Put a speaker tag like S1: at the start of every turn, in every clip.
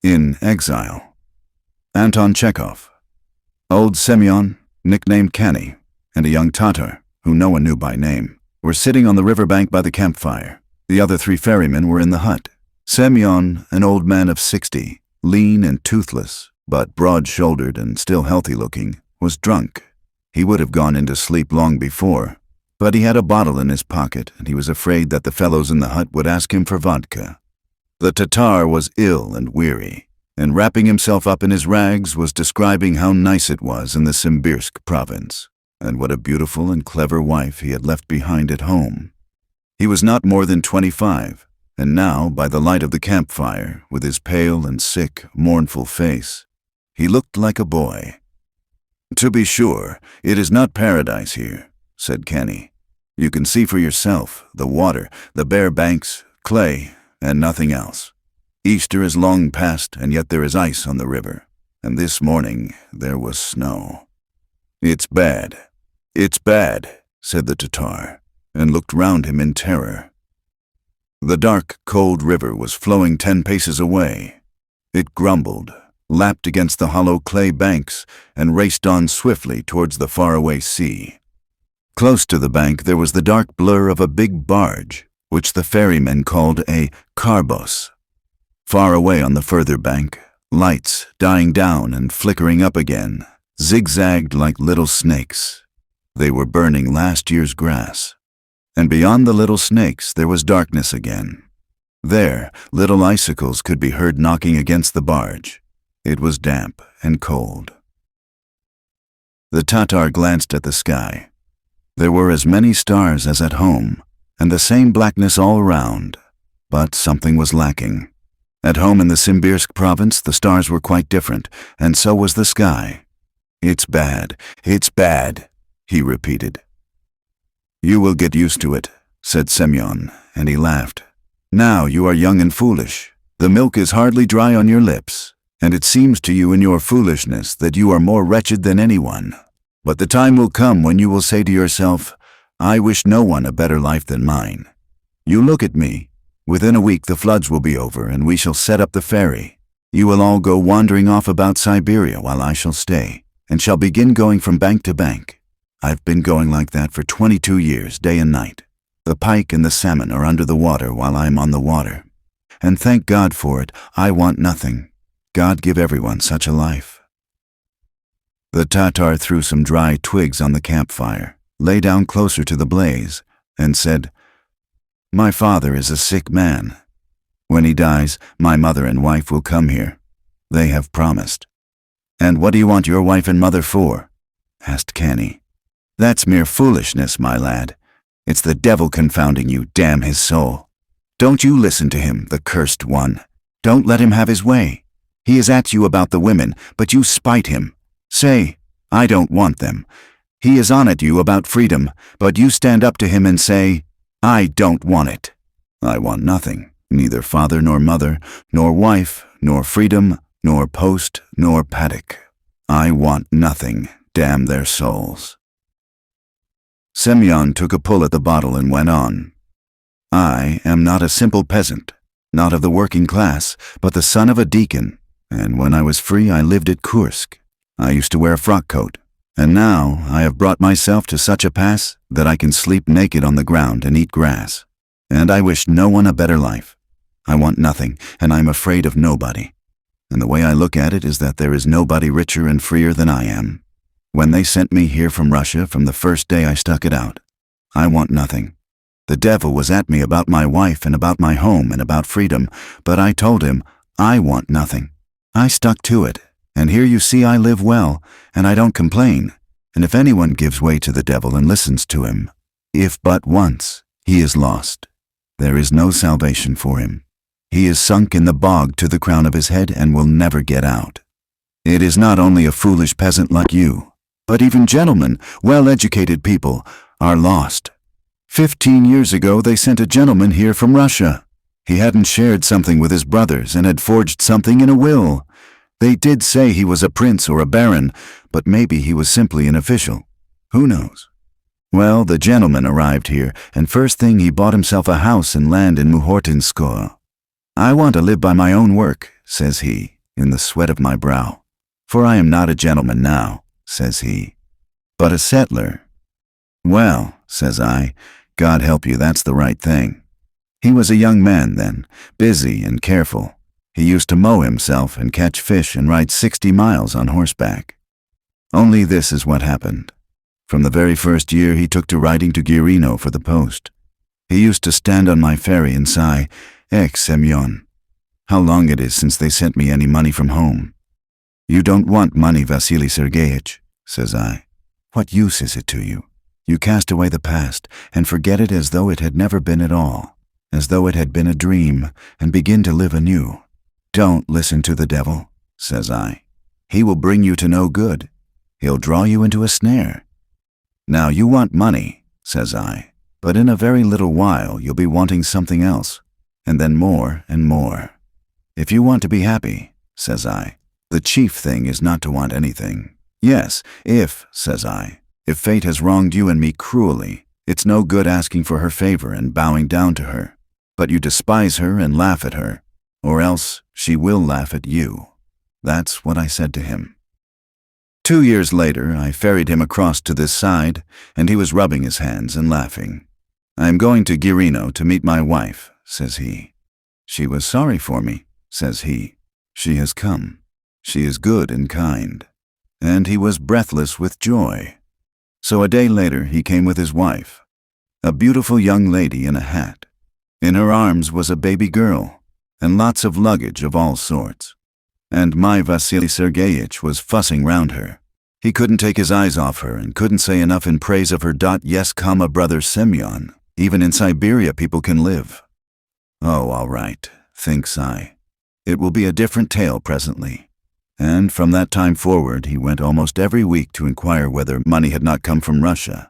S1: In Exile. Anton Chekhov. Old Semyon, nicknamed Kenny, and a young Tatar, who no one knew by name, were sitting on the riverbank by the campfire. The other 3 ferrymen were in the hut. Semyon, an old man of 60, lean and toothless, but broad-shouldered and still healthy-looking, was drunk. He would have gone into sleep long before, but he had a bottle in his pocket, and he was afraid that the fellows in the hut would ask him for vodka. The Tatar was ill and weary, and wrapping himself up in his rags was describing how nice it was in the Simbirsk province, and what a beautiful and clever wife he had left behind at home. He was not more than 25, and now, by the light of the campfire, with his pale and sick, mournful face, he looked like a boy. "To be sure, it is not paradise here," said Kenny. "You can see for yourself the water, the bare banks, clay, and nothing else. Easter is long past, and yet there is ice on the river, and this morning there was snow. It's bad, said the Tatar, and looked round him in terror. The dark, cold river was flowing 10 paces away. It grumbled, lapped against the hollow clay banks, and raced on swiftly towards the faraway sea. Close to the bank there was the dark blur of a big barge, which the ferrymen called a karbos. Far away on the further bank, lights, dying down and flickering up again, zigzagged like little snakes. They were burning last year's grass. And beyond the little snakes there was darkness again. There, little icicles could be heard knocking against the barge. It was damp and cold. The Tatar glanced at the sky. There were as many stars as at home, and the same blackness all around, but something was lacking. At home in the Simbirsk province, the stars were quite different, and so was the sky. It's bad, he repeated. You will get used to it, said Semyon, and he laughed. Now you are young and foolish. The milk is hardly dry on your lips, and it seems to you in your foolishness that you are more wretched than anyone. But the time will come when you will say to yourself, I wish no one a better life than mine. You look at me. Within a week the floods will be over, and we shall set up the ferry. You will all go wandering off about Siberia while I shall stay, and shall begin going from bank to bank. I've been going like that for 22 years, day and night. The pike and the salmon are under the water while I am on the water. And thank God for it, I want nothing. God give everyone such a life. The Tatar threw some dry twigs on the campfire, lay down closer to the blaze, and said, My father is a sick man. When he dies, my mother and wife will come here. They have promised. And what do you want your wife and mother for? Asked Kenny. That's mere foolishness, my lad. It's the devil confounding you, damn his soul. Don't you listen to him, the cursed one. Don't let him have his way. He is at you about the women, but you spite him. Say, I don't want them. He is on at you about freedom, but you stand up to him and say, I don't want it. I want nothing, neither father nor mother, nor wife, nor freedom, nor post, nor paddock. I want nothing, damn their souls. Semyon took a pull at the bottle and went on. I am not a simple peasant, not of the working class, but the son of a deacon, and when I was free I lived at Kursk. I used to wear a frock coat, and now I have brought myself to such a pass that I can sleep naked on the ground and eat grass. And I wish no one a better life. I want nothing, and I am afraid of nobody. And the way I look at it is that there is nobody richer and freer than I am. When they sent me here from Russia, from the first day I stuck it out, I want nothing. The devil was at me about my wife and about my home and about freedom, but I told him, I want nothing. I stuck to it, and here you see I live well, and I don't complain. And if anyone gives way to the devil and listens to him, if but once, he is lost. There is no salvation for him. He is sunk in the bog to the crown of his head and will never get out. It is not only a foolish peasant like you, but even gentlemen, well-educated people, are lost. 15 years ago they sent a gentleman here from Russia. He hadn't shared something with his brothers and had forged something in a will. They did say he was a prince or a baron, but maybe he was simply an official. Who knows? Well, the gentleman arrived here, and first thing he bought himself a house and land in Muhortinskoye. I want to live by my own work, says he, in the sweat of my brow. For I am not a gentleman now, says he, but a settler. Well, says I, God help you, that's the right thing. He was a young man then, busy and careful. He used to mow himself and catch fish and ride 60 miles on horseback. Only this is what happened. From the very first year he took to riding to Girino for the post. He used to stand on my ferry and sigh, Semyon. How long it is since they sent me any money from home. You don't want money, Vasily Sergeyich, says I. What use is it to you? You cast away the past and forget it as though it had never been at all, as though it had been a dream, and begin to live anew. Don't listen to the devil, says I. He will bring you to no good. He'll draw you into a snare. Now you want money, says I, but in a very little while you'll be wanting something else, and then more and more. If you want to be happy, says I, the chief thing is not to want anything. Yes, says I, if fate has wronged you and me cruelly, it's no good asking for her favor and bowing down to her. But you despise her and laugh at her, or else she will laugh at you. That's what I said to him. 2 years later, I ferried him across to this side, and he was rubbing his hands and laughing. I am going to Girino to meet my wife, says he. She was sorry for me, says he. She has come. She is good and kind. And he was breathless with joy. So a day later he came with his wife, a beautiful young lady in a hat. In her arms was a baby girl, and lots of luggage of all sorts. And my Vasily Sergeyich was fussing round her. He couldn't take his eyes off her and couldn't say enough in praise of her. Yes, brother Semyon, even in Siberia people can live. Oh, all right, thinks I. It will be a different tale presently. And from that time forward he went almost every week to inquire whether money had not come from Russia.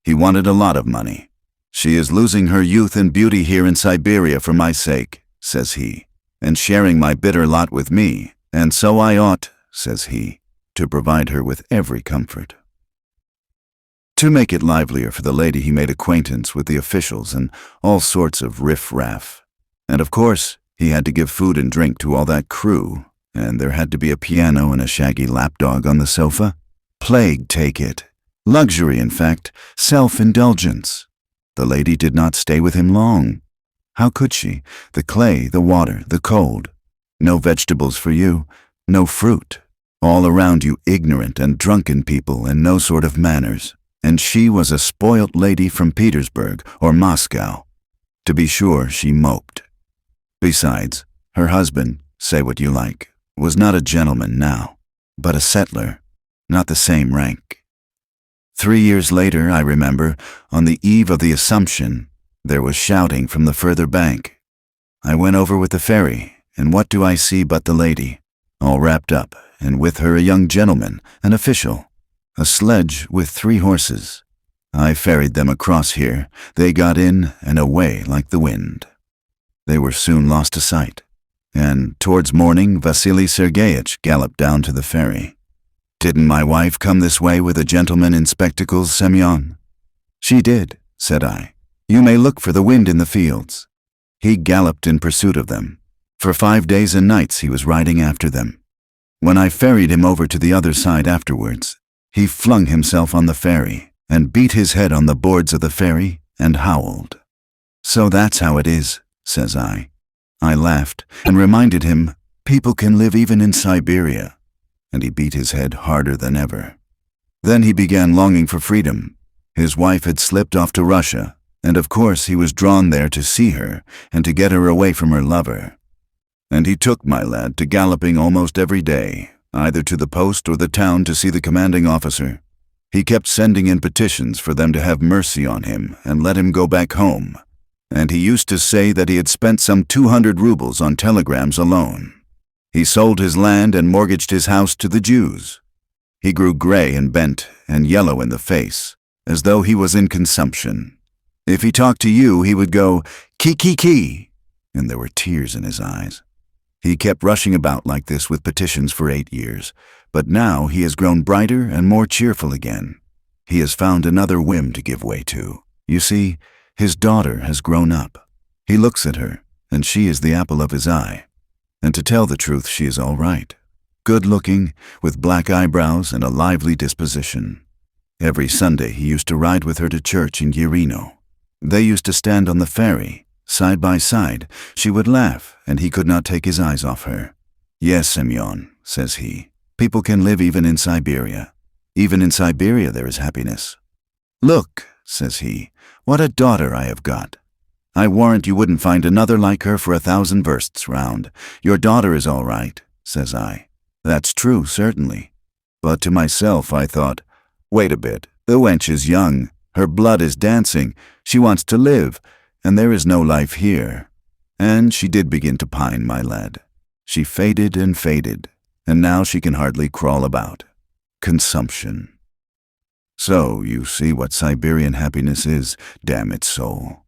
S1: He wanted a lot of money. She is losing her youth and beauty here in Siberia for my sake, says he, and sharing my bitter lot with me, and so I ought, says he, to provide her with every comfort. To make it livelier for the lady, he made acquaintance with the officials and all sorts of riff-raff. And of course, he had to give food and drink to all that crew, and there had to be a piano and a shaggy lapdog on the sofa. Plague take it. Luxury, in fact, self-indulgence. The lady did not stay with him long. How could she? The clay, the water, the cold. No vegetables for you, no fruit. All around you ignorant and drunken people and no sort of manners. And she was a spoilt lady from Petersburg or Moscow. To be sure, she moped. Besides, her husband, say what you like, was not a gentleman now, but a settler, not the same rank. 3 years later, I remember, on the eve of the Assumption, there was shouting from the further bank. I went over with the ferry, and what do I see but the lady, all wrapped up, and with her a young gentleman, an official, a sledge with 3 horses. I ferried them across here. They got in and away like the wind. They were soon lost to sight, and towards morning Vasily Sergeyich galloped down to the ferry. Didn't my wife come this way with a gentleman in spectacles, Semyon? She did, said I. You may look for the wind in the fields. He galloped in pursuit of them. For 5 days and nights he was riding after them. When I ferried him over to the other side afterwards, he flung himself on the ferry and beat his head on the boards of the ferry and howled. So that's how it is, says I. I laughed and reminded him, people can live even in Siberia. And he beat his head harder than ever. Then he began longing for freedom. His wife had slipped off to Russia, and of course he was drawn there to see her and to get her away from her lover. And he took my lad to galloping almost every day, either to the post or the town to see the commanding officer. He kept sending in petitions for them to have mercy on him and let him go back home. And he used to say that he had spent some 200 rubles on telegrams alone. He sold his land and mortgaged his house to the Jews. He grew gray and bent and yellow in the face, as though he was in consumption. If he talked to you, he would go, ki, and there were tears in his eyes. He kept rushing about like this with petitions for 8 years, but now he has grown brighter and more cheerful again. He has found another whim to give way to. You see, his daughter has grown up. He looks at her, and she is the apple of his eye. and to tell the truth, she is all right. Good-looking, with black eyebrows and a lively disposition. Every Sunday he used to ride with her to church in Yerino. They used to stand on the ferry, side by side. She would laugh, and he could not take his eyes off her. "Yes, Semyon," says he, "people can live even in Siberia. Even in Siberia there is happiness." "Look," says he, "what a daughter I have got. I warrant you wouldn't find another like her for 1,000 versts round. Your daughter is all right," says I. "That's true, certainly." But to myself I thought, wait a bit, the wench is young, her blood is dancing, she wants to live, and there is no life here. And she did begin to pine, my lad. She faded and faded, and now she can hardly crawl about. Consumption. So you see what Siberian happiness is, damn its soul.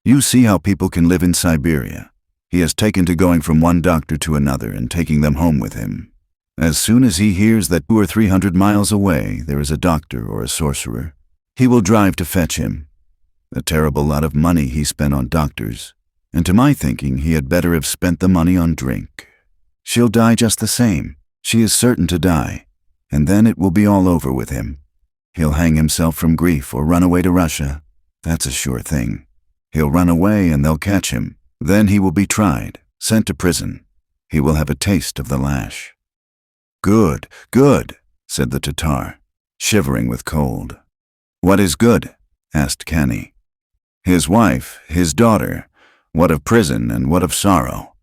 S1: You see how people can live in Siberia. He has taken to going from one doctor to another and taking them home with him. As soon as he hears that 200 or 300 miles away there is a doctor or a sorcerer, he will drive to fetch him. A terrible lot of money he spent on doctors, and to my thinking he had better have spent the money on drink. She'll die just the same. She is certain to die, and then it will be all over with him. He'll hang himself from grief or run away to Russia. That's a sure thing. He'll run away and they'll catch him. Then he will be tried, sent to prison. He will have a taste of the lash. "Good, good," said the Tatar, shivering with cold. "What is good?" asked Kani. "His wife, his daughter. What of prison and what of sorrow?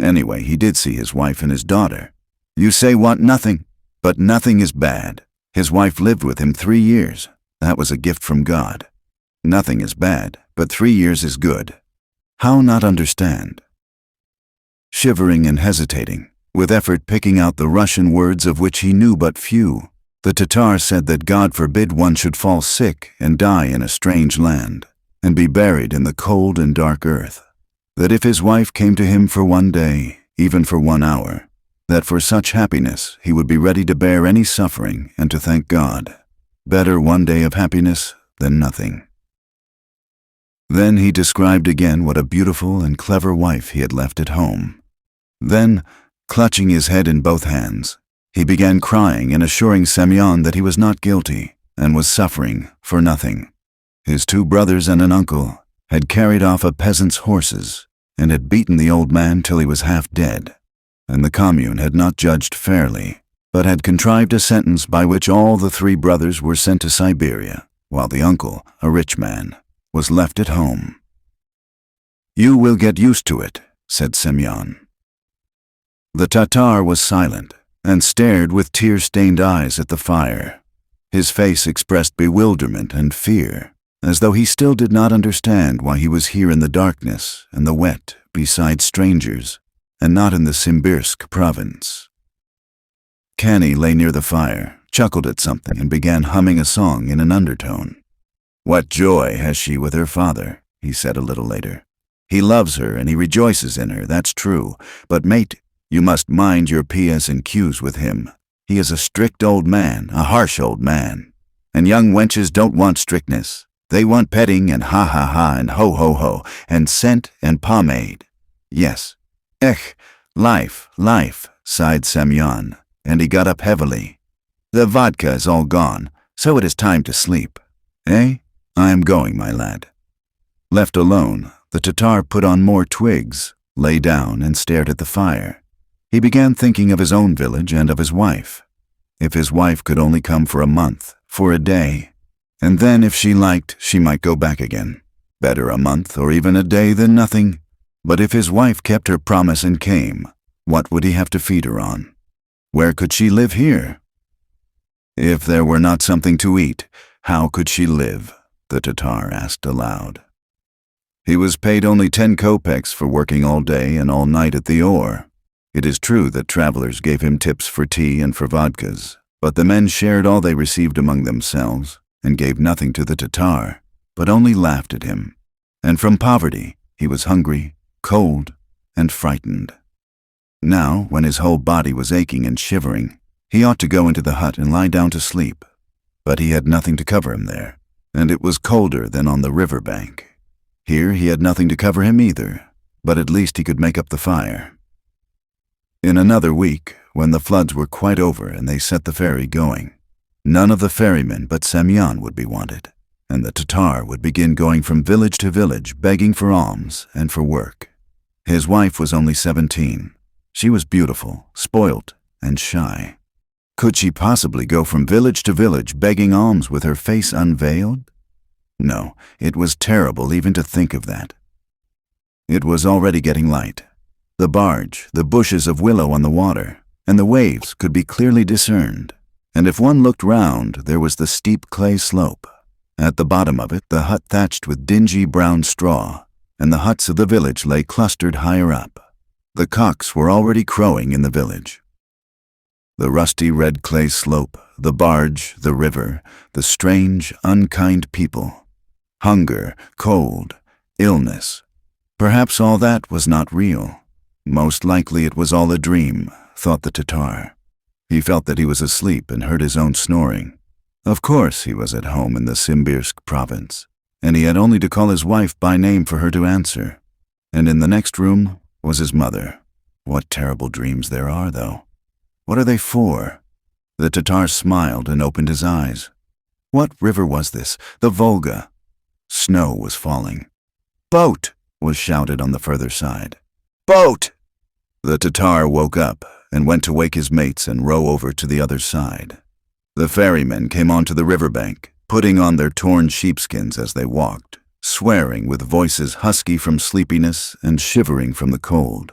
S1: Anyway, he did see his wife and his daughter. You say want nothing, but nothing is bad. His wife lived with him 3 years. That was a gift from God. Nothing is bad, but 3 years is good. How not understand?" Shivering and hesitating, with effort picking out the Russian words of which he knew but few, the Tatar said that God forbid one should fall sick and die in a strange land, and be buried in the cold and dark earth. That if his wife came to him for 1 day, even for 1 hour, that for such happiness he would be ready to bear any suffering and to thank God. Better 1 day of happiness than nothing. Then he described again what a beautiful and clever wife he had left at home. Then, clutching his head in both hands, he began crying and assuring Semyon that he was not guilty and was suffering for nothing. His 2 brothers and an uncle had carried off a peasant's horses and had beaten the old man till he was half dead, and the commune had not judged fairly, but had contrived a sentence by which all the 3 brothers were sent to Siberia, while the uncle, a rich man, was left at home. "You will get used to it," said Semyon. The Tatar was silent and stared with tear-stained eyes at the fire. His face expressed bewilderment and fear, as though he still did not understand why he was here in the darkness and the wet beside strangers, and not in the Simbirsk province. Kani lay near the fire, chuckled at something, and began humming a song in an undertone. "What joy has she with her father," he said a little later. "He loves her and he rejoices in her, that's true. But mate, you must mind your P's and Q's with him. He is a strict old man, a harsh old man. And young wenches don't want strictness. They want petting and ha-ha-ha and ho-ho-ho and scent and pomade. Yes. Life, sighed Semyon, and he got up heavily. The vodka is all gone, so it is time to sleep. Eh? I am going, my lad. Left alone, the Tatar put on more twigs, lay down and stared at the fire. He began thinking of his own village and of his wife. If his wife could only come for a month, for a day, and then if she liked, she might go back again. Better a month or even a day than nothing. But if his wife kept her promise and came, what would he have to feed her on? Where could she live here? If there were not something to eat, how could she live? The Tatar asked aloud. He was paid only 10 kopecks for working all day and all night at the oar. It is true that travelers gave him tips for tea and for vodkas, but the men shared all they received among themselves and gave nothing to the Tatar, but only laughed at him. And from poverty, he was hungry, cold, and frightened. Now, when his whole body was aching and shivering, he ought to go into the hut and lie down to sleep, but he had nothing to cover him there, and it was colder than on the river bank. Here he had nothing to cover him either, but at least he could make up the fire. In another week, when the floods were quite over and they set the ferry going, none of the ferrymen but Semyon would be wanted, and the Tatar would begin going from village to village begging for alms and for work. His wife was only 17. She was beautiful, spoilt, and shy. Could she possibly go from village to village begging alms with her face unveiled? No, it was terrible even to think of that. It was already getting light. The barge, the bushes of willow on the water, and the waves could be clearly discerned, and if one looked round, there was the steep clay slope. At the bottom of it, the hut thatched with dingy brown straw, and the huts of the village lay clustered higher up. The cocks were already crowing in the village. The rusty red clay slope, the barge, the river, the strange, unkind people. Hunger, cold, illness. Perhaps all that was not real. Most likely it was all a dream, thought the Tatar. He felt that he was asleep and heard his own snoring. Of course he was at home in the Simbirsk province, and he had only to call his wife by name for her to answer. And in the next room was his mother. What terrible dreams there are, though. What are they for? The Tatar smiled and opened his eyes. What river was this? The Volga. Snow was falling. "Boat!" was shouted on the further side. "Boat!" The Tatar woke up and went to wake his mates and row over to the other side. The ferrymen came onto the riverbank, putting on their torn sheepskins as they walked, swearing with voices husky from sleepiness and shivering from the cold.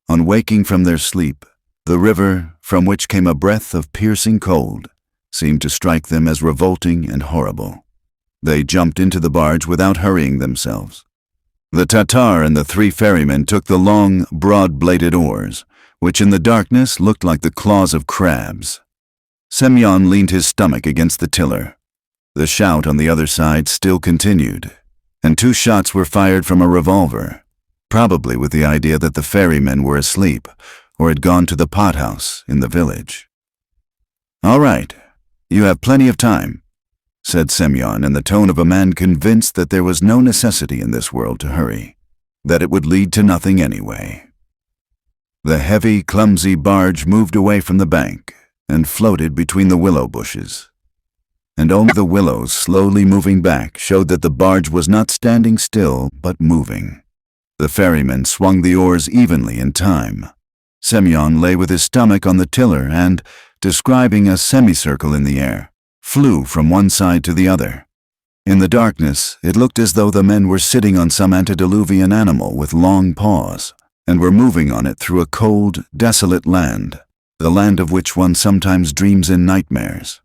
S1: On waking from their sleep, the river, from which came a breath of piercing cold, seemed to strike them as revolting and horrible. They jumped into the barge without hurrying themselves. The Tatar and the 3 ferrymen took the long, broad-bladed oars, which in the darkness looked like the claws of crabs. Semyon leaned his stomach against the tiller. The shout on the other side still continued, and 2 shots were fired from a revolver, probably with the idea that the ferrymen were asleep or had gone to the pothouse in the village. "All right, you have plenty of time," said Semyon in the tone of a man convinced that there was no necessity in this world to hurry, that it would lead to nothing anyway. The heavy, clumsy barge moved away from the bank and floated between the willow bushes. And only the willows slowly moving back showed that the barge was not standing still, but moving. The ferryman swung the oars evenly in time. Semyon lay with his stomach on the tiller and, describing a semicircle in the air, flew from one side to the other. In the darkness, it looked as though the men were sitting on some antediluvian animal with long paws, and were moving on it through a cold, desolate land, the land of which one sometimes dreams in nightmares.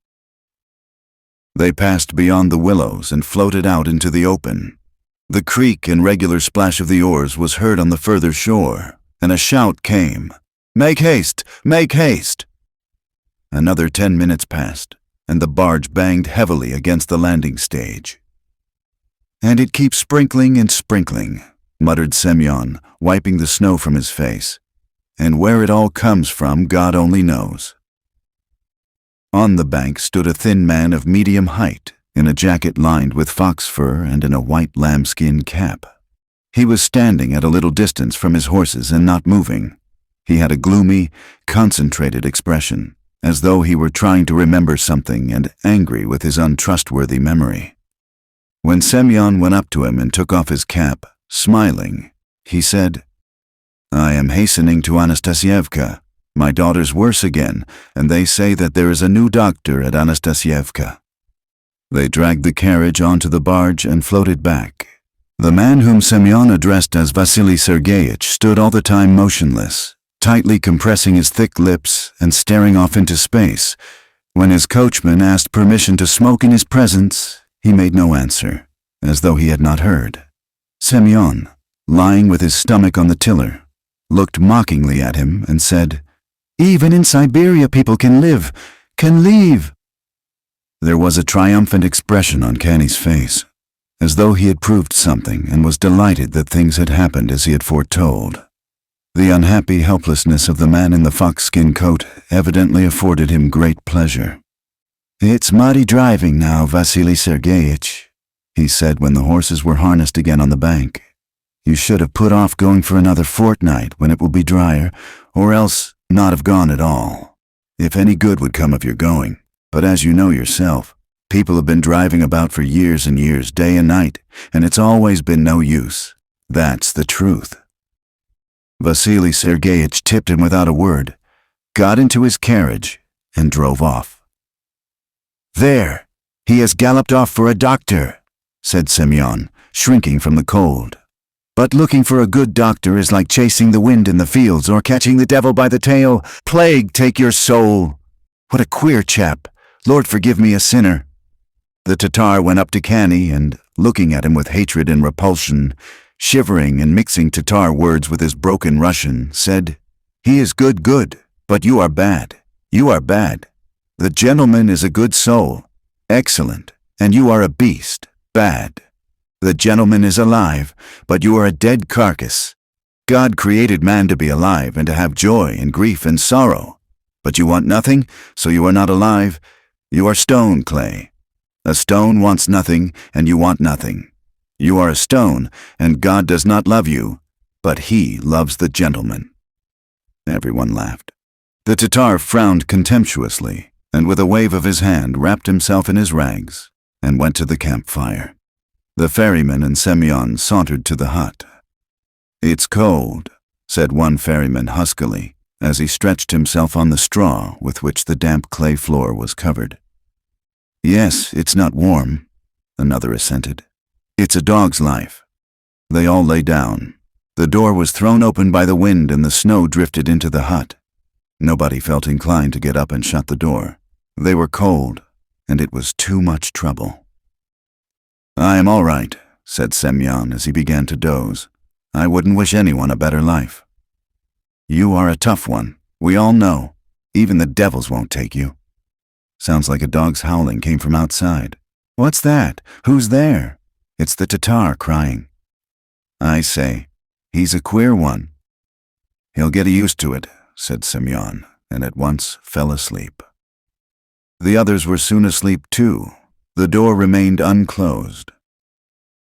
S1: They passed beyond the willows and floated out into the open. The creak and regular splash of the oars was heard on the further shore, and a shout came, "Make haste! Make haste!" Another 10 minutes passed, and the barge banged heavily against the landing stage. "And it keeps sprinkling and sprinkling," muttered Semyon, wiping the snow from his face. "And where it all comes from, God only knows." On the bank stood a thin man of medium height, in a jacket lined with fox fur and in a white lambskin cap. He was standing at a little distance from his horses and not moving. He had a gloomy, concentrated expression, as though he were trying to remember something and angry with his untrustworthy memory. When Semyon went up to him and took off his cap, smiling, he said, "I am hastening to Anastasievka. My daughter's worse again, and they say that there is a new doctor at Anastasievka." They dragged the carriage onto the barge and floated back. The man whom Semyon addressed as Vasily Sergeyitch stood all the time motionless, tightly compressing his thick lips and staring off into space. When his coachman asked permission to smoke in his presence, he made no answer, as though he had not heard. Semyon, lying with his stomach on the tiller, looked mockingly at him and said, "Even in Siberia people can live, can leave." There was a triumphant expression on Canny's face, as though he had proved something and was delighted that things had happened as he had foretold. The unhappy helplessness of the man in the foxskin coat evidently afforded him great pleasure. "It's muddy driving now, Vasily Sergeyitch," he said when the horses were harnessed again on the bank. "You should have put off going for another fortnight when it will be drier, or else Not have gone at all. If any good would come of your going. But as you know yourself, people have been driving about for years and years, day and night, and it's always been no use. That's the truth. Vasily Sergeyich tipped him without a word, got into his carriage, and drove off. "There, he has galloped off for a doctor," said Semyon, shrinking from the cold. "But looking for a good doctor is like chasing the wind in the fields or catching the devil by the tail. Plague take your soul! What a queer chap! Lord forgive me, a sinner." The Tatar went up to Kani and, looking at him with hatred and repulsion, shivering and mixing Tatar words with his broken Russian, said, "He is good, but you are bad. You are bad. The gentleman is a good soul, excellent, and you are a beast, bad. The gentleman is alive, but you are a dead carcass. God created man to be alive and to have joy and grief and sorrow. But you want nothing, so you are not alive. You are stone, clay. A stone wants nothing, and you want nothing. You are a stone, and God does not love you, but He loves the gentleman." Everyone laughed. The Tatar frowned contemptuously, and with a wave of his hand wrapped himself in his rags, and went to the campfire. The ferryman and Semyon sauntered to the hut. "It's cold," said one ferryman huskily, as he stretched himself on the straw with which the damp clay floor was covered. "Yes, it's not warm," another assented. "It's a dog's life." They all lay down. The door was thrown open by the wind and the snow drifted into the hut. Nobody felt inclined to get up and shut the door. They were cold, and it was too much trouble. "I am all right," said Semyon as he began to doze. "I wouldn't wish anyone a better life." "You are a tough one. We all know. Even the devils won't take you." Sounds like a dog's howling came from outside. "What's that? Who's there?" "It's the Tatar crying." "I say, he's a queer one." "He'll get used to it," said Semyon, and at once fell asleep. The others were soon asleep too. The door remained unclosed.